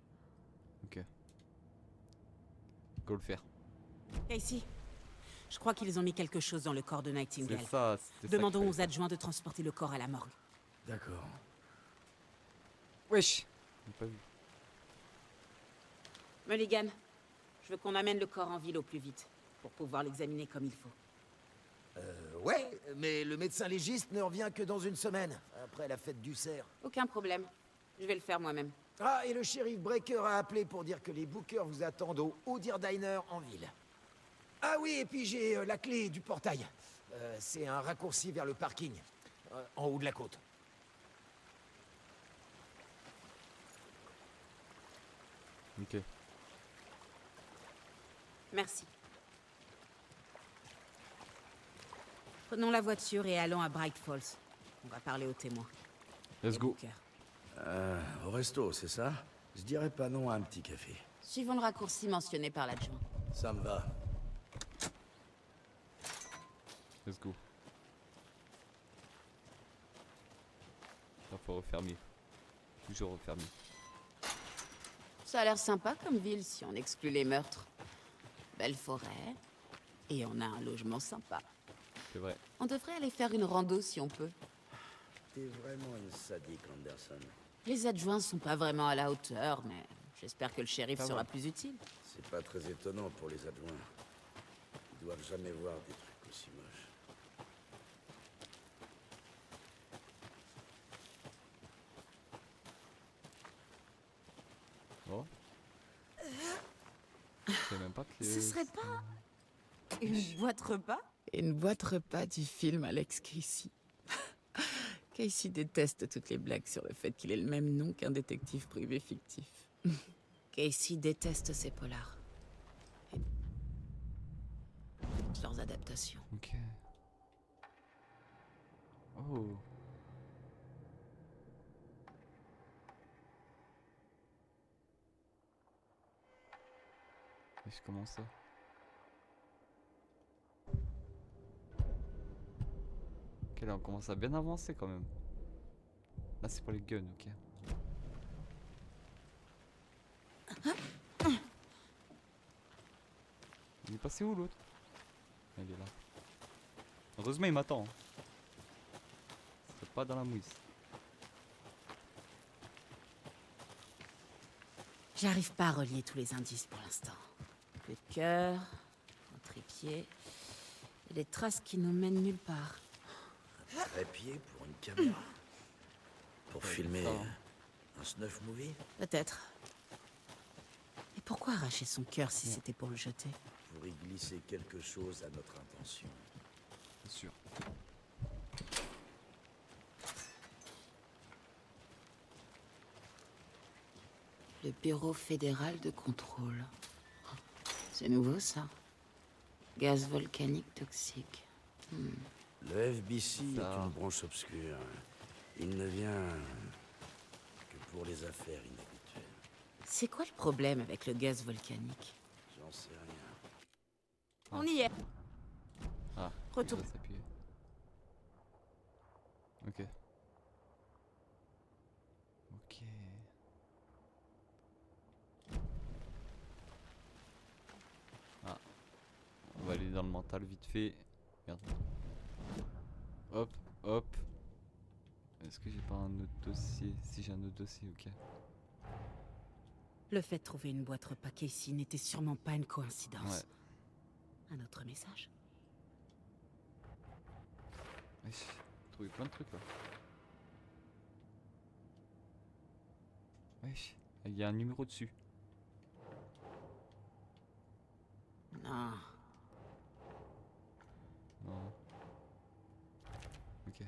Ok. Go le faire. Casey, je crois qu'ils ont mis quelque chose dans le corps de Nightingale. C'est ça, c'était ça. Demandons aux adjoints de transporter le corps à la morgue. D'accord. Wesh. J'ai pas vu. Mulligan, je veux qu'on amène le corps en ville au plus vite, pour pouvoir l'examiner comme il faut. Ouais, mais le médecin légiste ne revient que dans une semaine, après la fête du cerf. Aucun problème. Je vais le faire moi-même. Ah, et le shérif Breaker a appelé pour dire que les bookers vous attendent au Odir Diner en ville. Ah oui, et puis j'ai la clé du portail. C'est un raccourci vers le parking, en haut de la côte. Ok. Merci. Prenons la voiture et allons à Bright Falls. On va parler aux témoins. Let's Et go. Booker. Au resto, c'est ça? Je dirais pas non à un petit café. Suivons le raccourci mentionné par l'adjoint. Ça me va. Let's go. Il faut refermer. Toujours refermer. Ça a l'air sympa comme ville si on exclut les meurtres. Belle forêt. Et on a un logement sympa. C'est vrai. On devrait aller faire une rando si on peut. T'es vraiment une sadique, Anderson. Les adjoints sont pas vraiment à la hauteur, mais j'espère que le shérif Ça sera va. plus utile. C'est pas très étonnant pour les adjoints. Ils doivent jamais voir des trucs aussi moches. Oh. Je sais même pas que. Ce serait pas une boîte repas? Une boîte repas du film Alex Casey. Casey déteste toutes les blagues sur le fait qu'il ait le même nom qu'un détective privé fictif. Casey déteste ses polars. Et leurs adaptations. Ok. Oh. Et je commence ça. Ok, là on commence à bien avancer quand même. Là c'est pour les guns, ok. Il est passé où l'autre? Il est là. Heureusement il m'attend. C'est pas dans la mouise. J'arrive pas à relier tous les indices pour l'instant. Le cœur, un trépied, et des traces qui nous mènent nulle part. Trépied pour une caméra. Pour filmer ça, hein. un snuff movie. Peut-être. Et pourquoi arracher son cœur si c'était pour le jeter? Pour y glisser quelque chose à notre intention. C'est sûr. Le Bureau fédéral de contrôle. C'est nouveau, ça. Gaz volcanique toxique. Le FBC Ça. est une branche obscure. Il ne vient que pour les affaires inhabituelles. C'est quoi le problème avec le gaz volcanique? J'en sais rien. On y est. Ah, Retour. il doit s'appuyer. Ok. Ok. Ah. On va aller dans le mental vite fait. Merde. Hop, hop. Est-ce que j'ai pas un autre dossier? Si j'ai un autre dossier, ok. Le fait de trouver une boîte repas Casey n'était sûrement pas une coïncidence. Ouais. Un autre message? Wesh, j'ai trouvé plein de trucs là. Wesh, il y a un numéro dessus. Non. Non. Ok.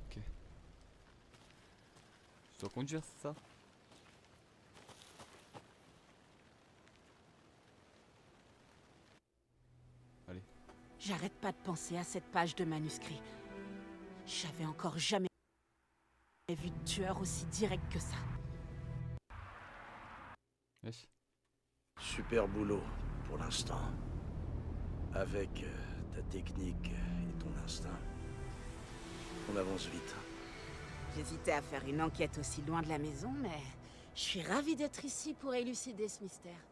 Ok. Je dois conduire, c'est ça? Allez. J'arrête pas de penser à cette page de manuscrit. J'avais encore jamais vu de tueur aussi direct que ça. Wesh. Super boulot, pour l'instant. Avec ta technique et ton instinct, on avance vite. J'hésitais à faire une enquête aussi loin de la maison, mais je suis ravie d'être ici pour élucider ce mystère.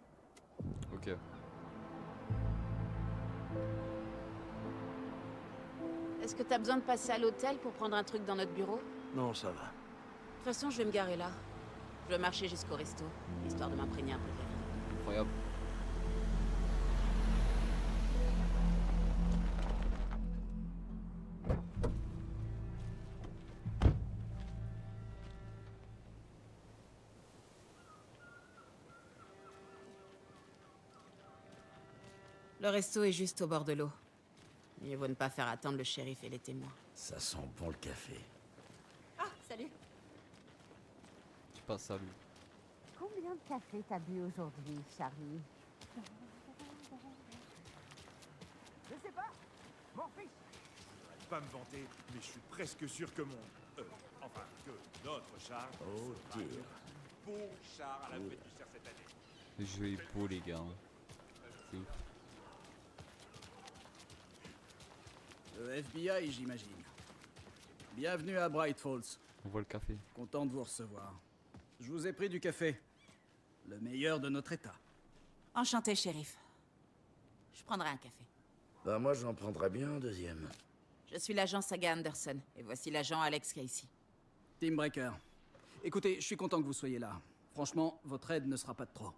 Ok. Est-ce que t'as besoin de passer à l'hôtel pour prendre un truc dans notre bureau? Non, ça va. De toute façon, je vais me garer là. Je vais marcher jusqu'au resto, histoire de m'imprégner un peu de la vie. Incroyable. Le resto est juste au bord de l'eau. Mieux vaut ne pas faire attendre le shérif et les témoins. Ça sent bon le café. Ah, salut. Tu passes à lui. Combien de café t'as bu aujourd'hui, Charlie? Je sais pas. Mon fils. Je vais pas me vanter, mais je suis presque sûr que enfin, que notre char... Oh, sera dear. le beau char à la fête du cerf cette année. Le jeu est beau, les gars. Hein. C'est ouf. Le FBI, j'imagine. Bienvenue à Bright Falls. On voit le café. Content de vous recevoir. Je vous ai pris du café. Le meilleur de notre état. Enchanté, shérif. Je prendrai un café. Bah moi j'en prendrais bien un deuxième. Je suis l'agent Saga Anderson, et voici l'agent Alex Casey. Team Breaker. Écoutez, je suis content que vous soyez là. Franchement, votre aide ne sera pas de trop.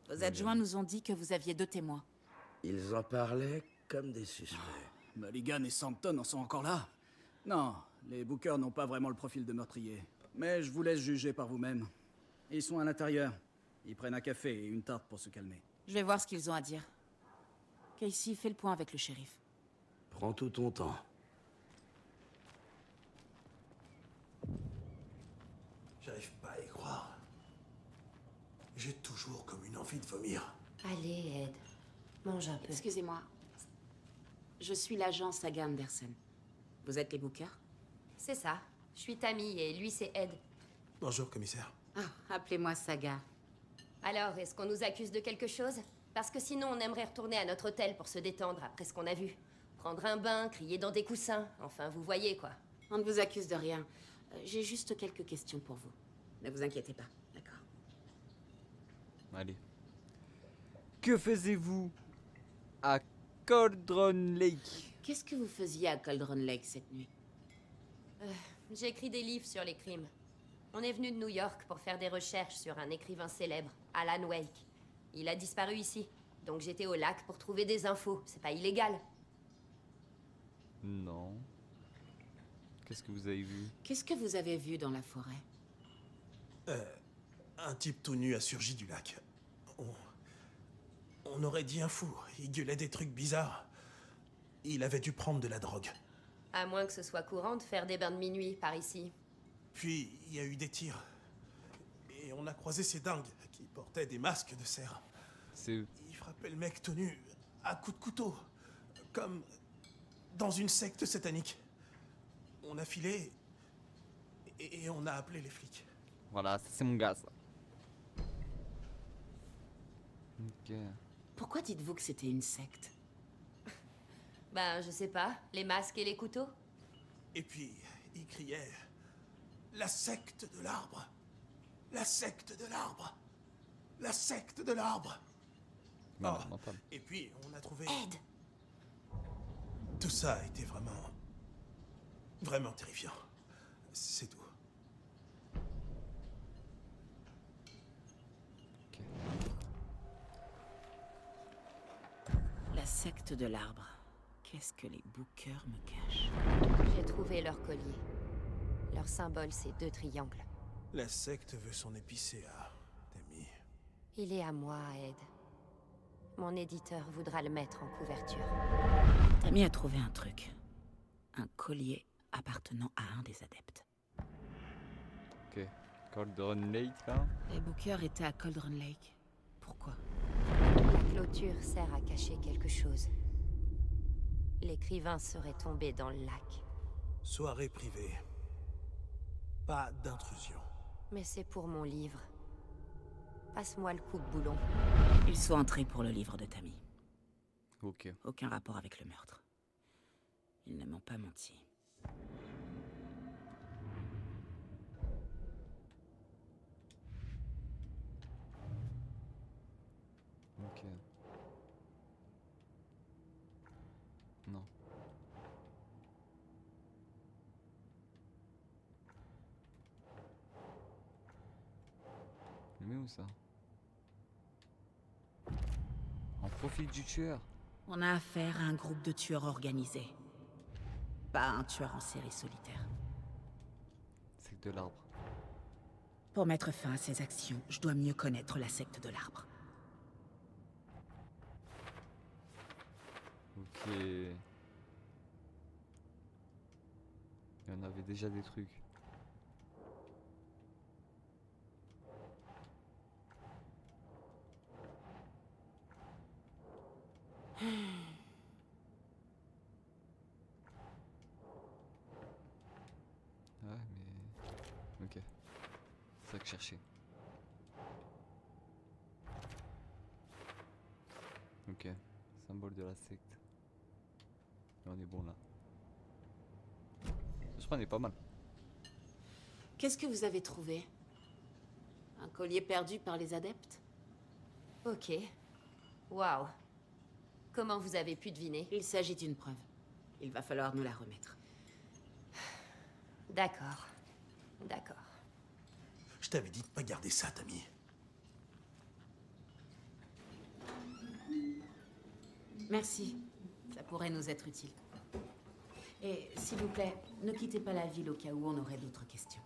Vos adjoints nous ont dit que vous aviez 2 témoins. Ils en parlaient comme des suspects. Mulligan et Sampton en sont encore là? Non, les Bookers n'ont pas vraiment le profil de meurtrier. Mais je vous laisse juger par vous-même. Ils sont à l'intérieur. Ils prennent un café et une tarte pour se calmer. Je vais voir ce qu'ils ont à dire. Casey, fais le point avec le shérif. Prends tout ton temps. J'arrive pas à y croire. J'ai toujours comme une envie de vomir. Allez, Ed. Mange un peu. Excusez-moi. Je suis l'agent Saga Anderson. Vous êtes les Bookers? C'est ça. Je suis Tammy et lui, c'est Ed. Bonjour, commissaire. Ah, appelez-moi Saga. Alors, est-ce qu'on nous accuse de quelque chose? Parce que sinon, on aimerait retourner à notre hôtel pour se détendre après ce qu'on a vu. Prendre un bain, crier dans des coussins. Enfin, vous voyez, quoi. On ne vous accuse de rien. J'ai juste quelques questions pour vous. Ne vous inquiétez pas, d'accord? Allez. Que faisiez-vous à Cauldron Lake? Qu'est-ce que vous faisiez à Cauldron Lake cette nuit? J'ai écrit des livres sur les crimes. On est venu de New York pour faire des recherches sur un écrivain célèbre, Alan Wake. Il a disparu ici, donc j'étais au lac pour trouver des infos. C'est pas illégal. Non. Qu'est-ce que vous avez vu? Qu'est-ce que vous avez vu dans la forêt? Un type tout nu a surgi du lac. On aurait dit un fou. Il gueulait des trucs bizarres. Il avait dû prendre de la drogue. À moins que ce soit courant de faire des bains de minuit par ici. Puis, il y a eu des tirs. Et on a croisé ces dingues qui portaient des masques de cerf. C'est... Ils frappaient le mec tout nu à coups de couteau. Comme dans une secte satanique. On a filé et on a appelé les flics. Voilà, ça, c'est mon gars, ça. Ok. Pourquoi dites-vous que c'était une secte? Ben, je sais pas. Les masques et les couteaux? Et puis, il criait « La secte de l'arbre! La secte de l'arbre! La secte de l'arbre !» Malade mental. Et puis, on a trouvé... Ed! Tout ça a été vraiment... vraiment terrifiant. C'est tout. La secte de l'arbre. Qu'est-ce que les bookers me cachent? J'ai trouvé leur collier. Leur symbole, c'est 2 triangles. La secte veut son épicéa, Tammy. Il est à moi, Ed. Mon éditeur voudra le mettre en couverture. Tammy a trouvé un truc. Un collier appartenant à un des adeptes. Ok. Cauldron Lake, là. Les bookers étaient à Cauldron Lake. Pourquoi? La clôture sert à cacher quelque chose. L'écrivain serait tombé dans le lac. Soirée privée. Pas d'intrusion. Mais c'est pour mon livre. Passe-moi le coupe-boulon. Ils sont entrés pour le livre de Tammy. Ok. Aucun rapport avec le meurtre. Ils ne m'ont pas menti. Ok. Non. Mais où ça? En profit du tueur. On a affaire à un groupe de tueurs organisés. Pas un tueur en série solitaire. C'est de l'arbre. Pour mettre fin à ces actions, je dois mieux connaître la secte de l'arbre. Ok. Il y en avait déjà des trucs. Ouais, mais... Ok. C'est ça que je cherchais. Ok. Symbole de la secte. Et on est bon là. Je crois qu'on est pas mal. Qu'est-ce que vous avez trouvé? Un collier perdu par les adeptes? Ok. Waouh. Comment vous avez pu deviner? Il s'agit d'une preuve. Il va falloir nous la remettre. D'accord. D'accord. Je t'avais dit de pas garder ça, Tammy. Merci. Ça pourrait nous être utile. Et s'il vous plaît, ne quittez pas la ville au cas où on aurait d'autres questions.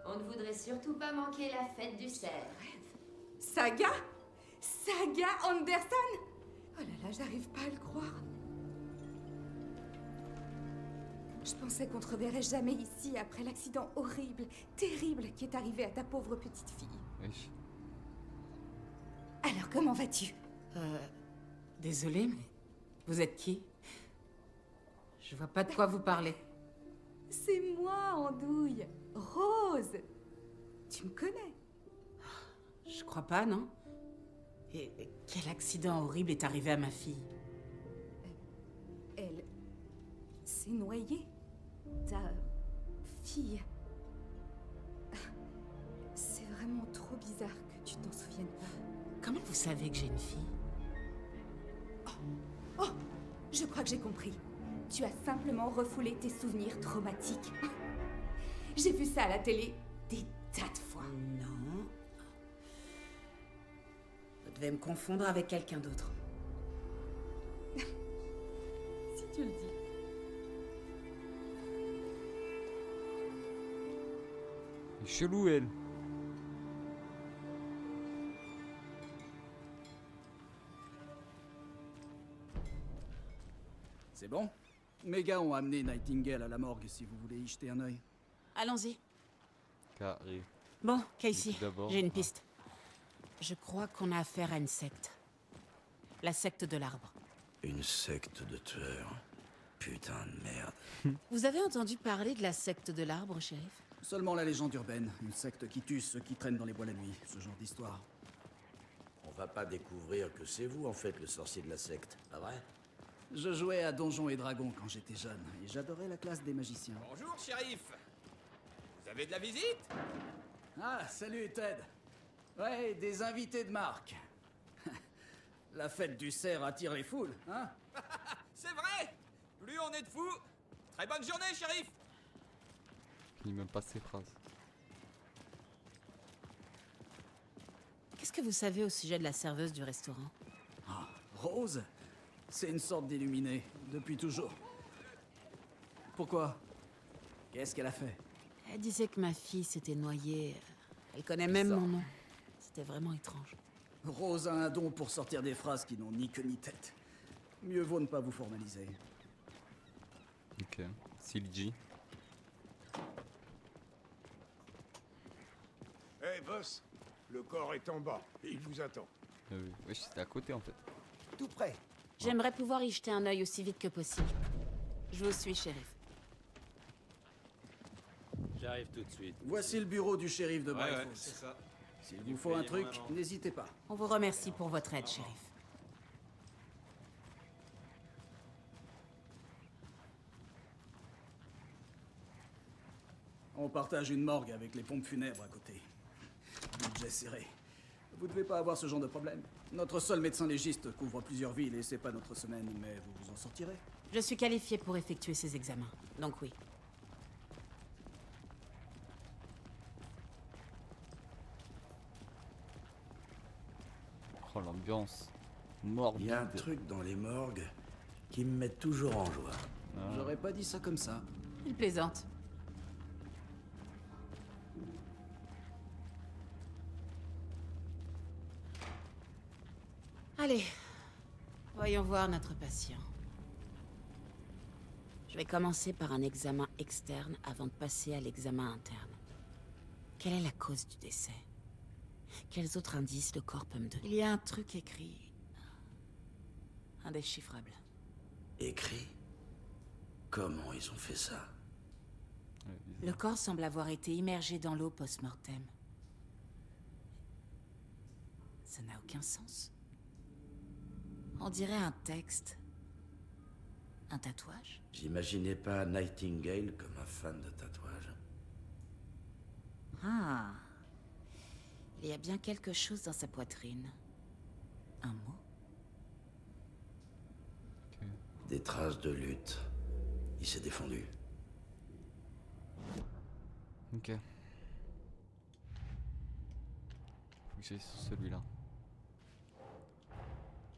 On ne voudrait surtout pas manquer la fête du cerf. Saga? Saga Anderson? Oh là là, j'arrive pas à le croire. Je pensais qu'on te reverrait jamais ici après l'accident horrible, terrible qui est arrivé à ta pauvre petite fille. Wesh. Alors, comment vas-tu? Désolée, mais vous êtes qui? Je vois pas de quoi vous parlez. C'est moi, Andouille. Rose. Tu me connais? Je crois pas, non? Et quel accident horrible est arrivé à ma fille? Elle s'est noyée. Ta fille. C'est vraiment trop bizarre que tu t'en souviennes pas. Comment vous savez que j'ai une fille? Oh, je crois que j'ai compris. Tu as simplement refoulé tes souvenirs traumatiques. J'ai vu ça à la télé des tas de fois. Non. Vous devez me confondre avec quelqu'un d'autre. Si tu le dis. Elle est chelou, elle. C'est bon? Mes gars ont amené Nightingale à la morgue si vous voulez y jeter un œil. Allons-y. Carré. Bon, Casey, Écoute d'abord. j'ai une piste. Je crois qu'on a affaire à une secte. La secte de l'arbre. Une secte de tueurs. Putain de merde. Vous avez entendu parler de la secte de l'arbre, shérif? Seulement la légende urbaine, une secte qui tue ceux qui traînent dans les bois la nuit, ce genre d'histoire. On va pas découvrir que c'est vous, en fait, le sorcier de la secte, pas vrai? Je jouais à Donjons et Dragons quand j'étais jeune, et j'adorais la classe des magiciens. Bonjour, shérif. Vous avez de la visite? Ah, salut Ted. Ouais, des invités de marque. La fête du cerf attire les foules, hein? C'est vrai! journée de fou. Très bonne journée, shérif. Je finis même pas ses phrases. Qu'est-ce que vous savez au sujet de la serveuse du restaurant? Ah, Rose? C'est une sorte d'illuminée, depuis toujours. Pourquoi? Qu'est-ce qu'elle a fait? Elle disait que ma fille s'était noyée. Elle connaît même mon nom. C'était vraiment étrange. Rose a un don pour sortir des phrases qui n'ont ni queue ni tête. Mieux vaut ne pas vous formaliser. Ok. CLG. Hey, boss, le corps est en bas et il vous attend. Oui, c'était à côté en fait. Tout près. J'aimerais pouvoir y jeter un œil aussi vite que possible. Je vous suis, shérif. J'arrive tout de suite. Voici le bureau du shérif de Bright Falls. c'est ça. S'il vous faut un truc, n'hésitez pas. On vous remercie pour votre aide, shérif. On partage une morgue avec les pompes funèbres à côté. Budget serré. Vous devez pas avoir ce genre de problème. Notre seul médecin légiste couvre plusieurs villes et c'est pas notre semaine, mais vous vous en sortirez. Je suis qualifié pour effectuer ces examens, donc oui. Oh l'ambiance. Morbide. Il y a un truc dans les morgues qui me met toujours en joie. J'aurais pas dit ça comme ça. Il plaisante. Allez, voyons voir notre patient. Je vais commencer par un examen externe avant de passer à l'examen interne. Quelle est la cause du décès? Quels autres indices le corps peut me donner? Il y a un truc écrit. Indéchiffrable. Écrit? Comment ils ont fait ça? Le corps semble avoir été immergé dans l'eau post-mortem. Ça n'a aucun sens. On dirait un texte. Un tatouage? J'imaginais pas Nightingale comme un fan de tatouage. Ah. Il y a bien quelque chose dans sa poitrine. Un mot? Des traces de lutte. Il s'est défendu. Ok. Faut que j'aille sur celui-là.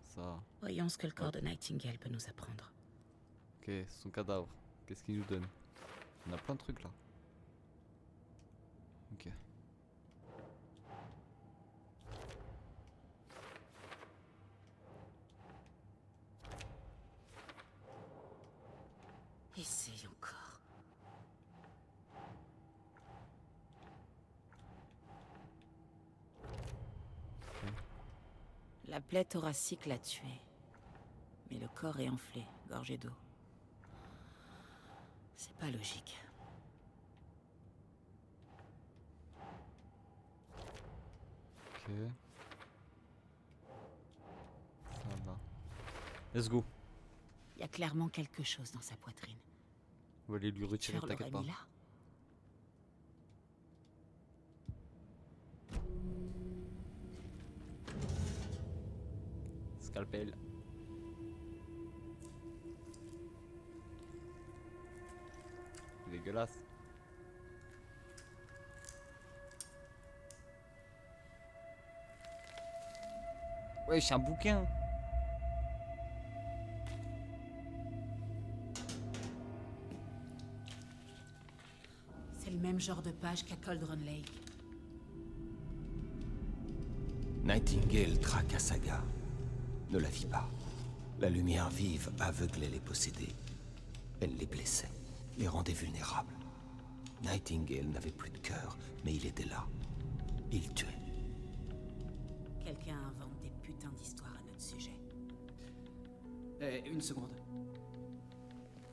Ça. Voyons ce que le corps de Nightingale peut nous apprendre. Ok, son cadavre. Qu'est-ce qu'il nous donne? On a plein de trucs là. Ok. Essaye encore. La plaie thoracique l'a tué. Mais le corps est enflé, gorgé d'eau. C'est pas logique. Ok. Ça va. Let's go. Il y a clairement quelque chose dans sa poitrine. On va aller lui retirer, Tueur t'inquiète l'aurait pas. mis là. Scalpel. C'est dégueulasse. Ouais, c'est un bouquin. C'est le même genre de page qu'à Cauldron Lake. Nightingale traqua Saga. Ne la vit pas. La lumière vive aveuglait les possédés. Elle les blessait, les rendait vulnérables. Nightingale n'avait plus de cœur, mais il était là. Il tuait. Quelqu'un invente des putains d'histoires à notre sujet. Eh, une seconde.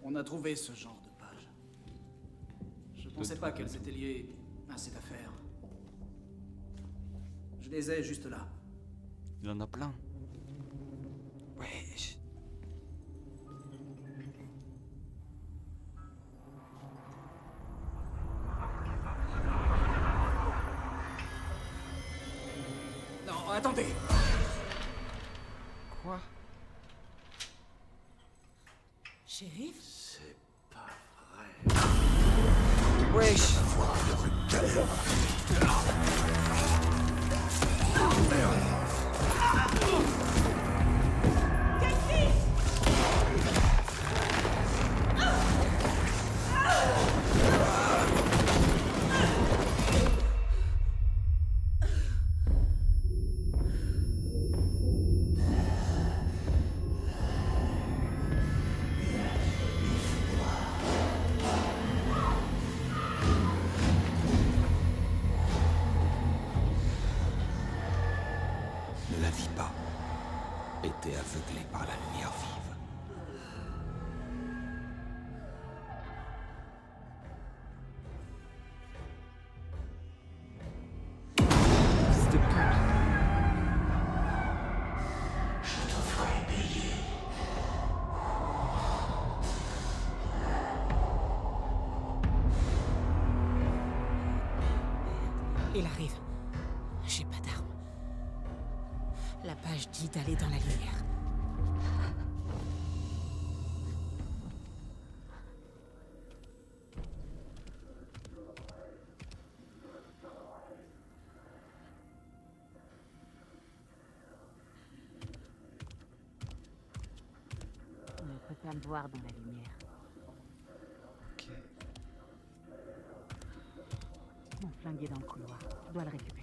On a trouvé ce genre de page. Je pensais pas qu'elles étaient liées à cette affaire. Je les ai juste là. Il en a plein. Wesh. Non, attendez! Quoi? Shérif? C'est pas vrai. Wesh. Ne la vit pas. Était aveuglé par la lumière vive. C'était pute. Il arrive. J'ai pas d'arme. La page dit d'aller dans la lumière. On ne peut pas me voir dans la lumière. Ok. Mon flingue est dans le couloir. Je dois le récupérer.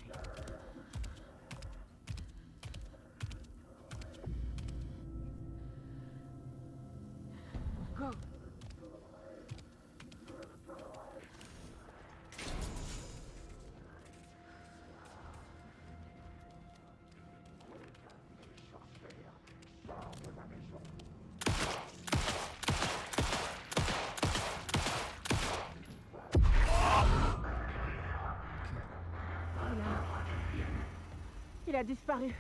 Go! Il a disparu.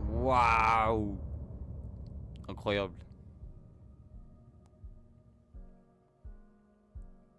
Waouh. Incroyable.